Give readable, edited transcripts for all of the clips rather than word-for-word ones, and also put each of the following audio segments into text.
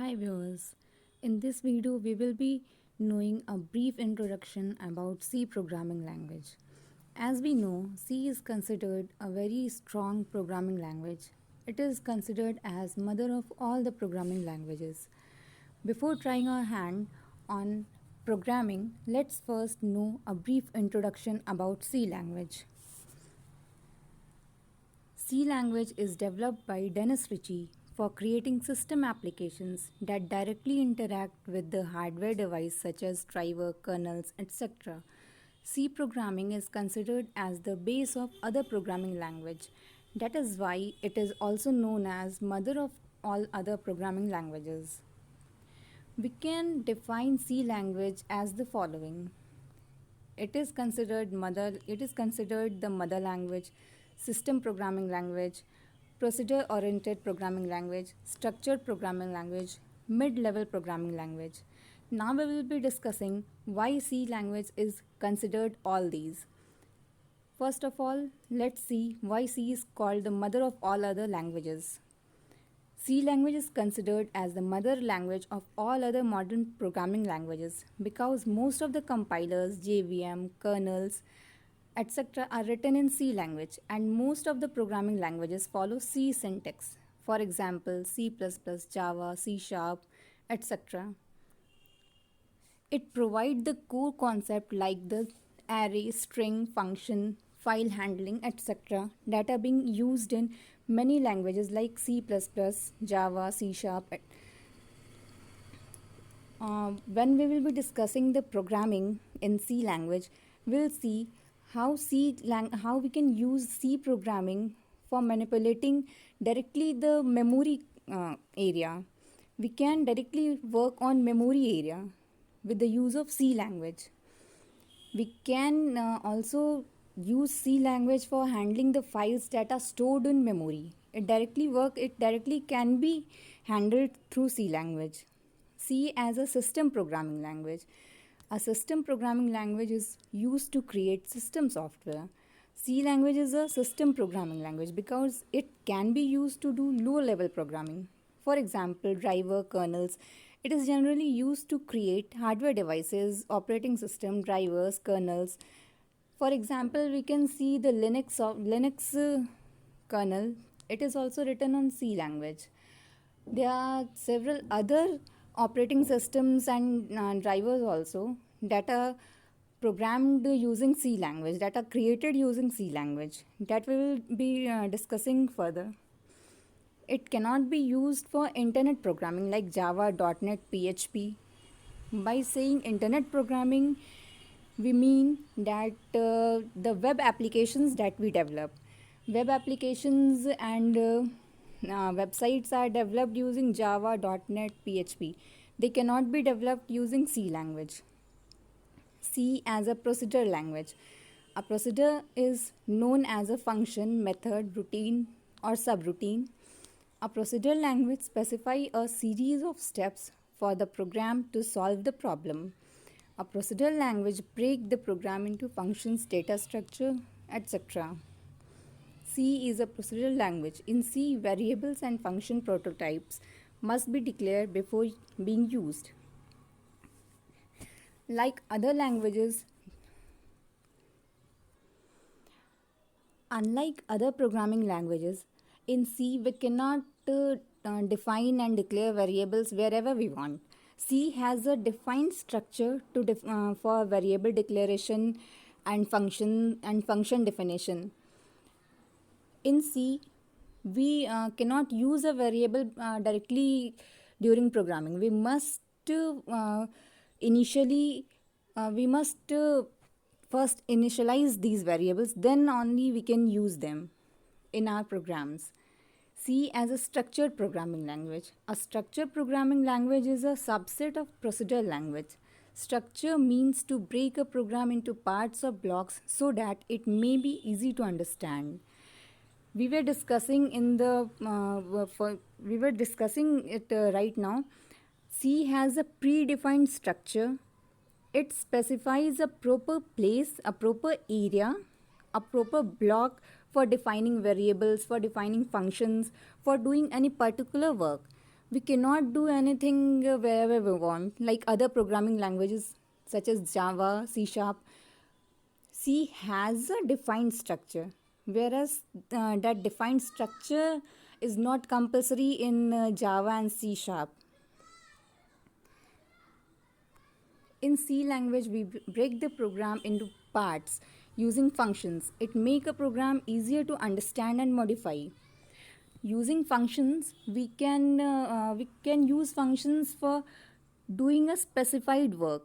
Hi viewers, in this video we will be knowing a brief introduction about C programming language. As we know, C is considered a very strong programming language. It is considered as mother of all the programming languages. Before trying our hand on programming, let's first know a brief introduction about C language. C language is developed by Dennis Ritchie for creating system applications that directly interact with the hardware device such as driver, kernels, etc. C programming is considered as the base of other programming language. That is why it is also known as mother of all other programming languages. We can define C language as the following. It is considered the mother language, system programming language, procedure oriented programming language, structured programming language, mid-level programming language. Now we will be discussing why C language is considered all these. First of all, let's see why C is called the mother of all other languages. C language is considered as the mother language of all other modern programming languages because most of the compilers, JVM, kernels, etc. are written in C language and most of the programming languages follow C syntax. For example, C++, Java, C Sharp, etc. It provides the core concept like the array, string, function, file handling, etc. that are being used in many languages like C++, Java, C Sharp. When we will be discussing the programming in C language, we'll see how we can use C programming for manipulating directly the memory area. We can directly work on memory area with the use of C language. We can also use C language for handling the files that are stored in memory. It directly can be handled through C language. C as a system programming language. A system programming language is used to create system software. C language is a system programming language because it can be used to do lower level programming. For example, driver, kernels. It is generally used to create hardware devices, operating system, drivers, kernels. For example, we can see the Linux kernel. It is also written on C language. There are several other operating systems and drivers also that are programmed using C language, that are created using C language, that we will be discussing further. It cannot be used for internet programming like Java, .NET, PHP. By saying internet programming, we mean that the web applications that we develop. Web applications and websites are developed using Java, .NET, PHP. They cannot be developed using C language. C as a procedure language. A procedure is known as a function, method, routine, or subroutine. A procedure language specifies a series of steps for the program to solve the problem. A procedural language breaks the program into functions, data structure, etc. C is a procedural language. In C, variables and function prototypes must be declared before being used. Like other languages, unlike other programming languages, in C we cannot define and declare variables wherever we want. C has a defined structure for variable declaration and function definition. In C, we cannot use a variable directly during programming. We must first initialize these variables, then only we can use them in our programs. C as a structured programming language. A structured programming language is a subset of procedural language. Structure means to break a program into parts or blocks so that it may be easy to understand. We were discussing it right now. C has a predefined structure. It specifies a proper place, a proper area, a proper block for defining variables, for defining functions, for doing any particular work. We cannot do anything wherever we want, like other programming languages such as Java, C Sharp. C has a defined structure, whereas that defined structure is not compulsory in Java and C Sharp. In C language, we break the program into parts using functions. It makes a program easier to understand and modify. Using functions, we can use functions for doing a specified work,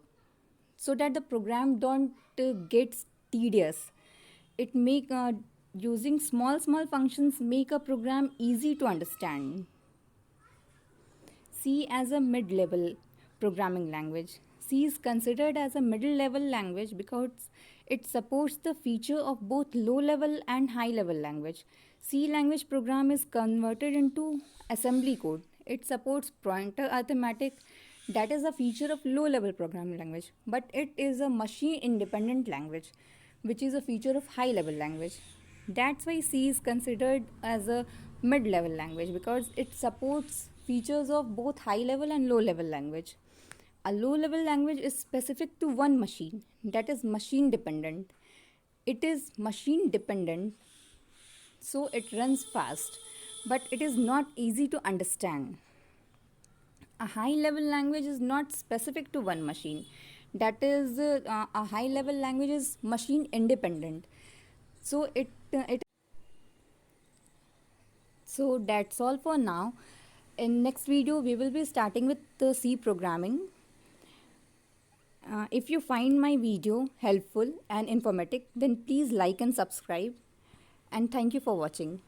so that the program don't gets tedious. It make using small functions make a program easy to understand. C as a mid-level programming language. C is considered as a middle-level language because it supports the feature of both low-level and high-level language. C language program is converted into assembly code. It supports pointer arithmetic, that is a feature of low-level programming language, but it is a machine-independent language, which is a feature of high-level language. That's why C is considered as a mid-level language because it supports features of both high-level and low-level language. A low-level language is specific to one machine, that is machine-dependent. It is machine-dependent, so it runs fast, but it is not easy to understand. A high-level language is not specific to one machine. That is, a high-level language is machine-independent. So it so that's all for now. In next video, we will be starting with the C programming. If you find my video helpful and informative, then please like and subscribe. And thank you for watching.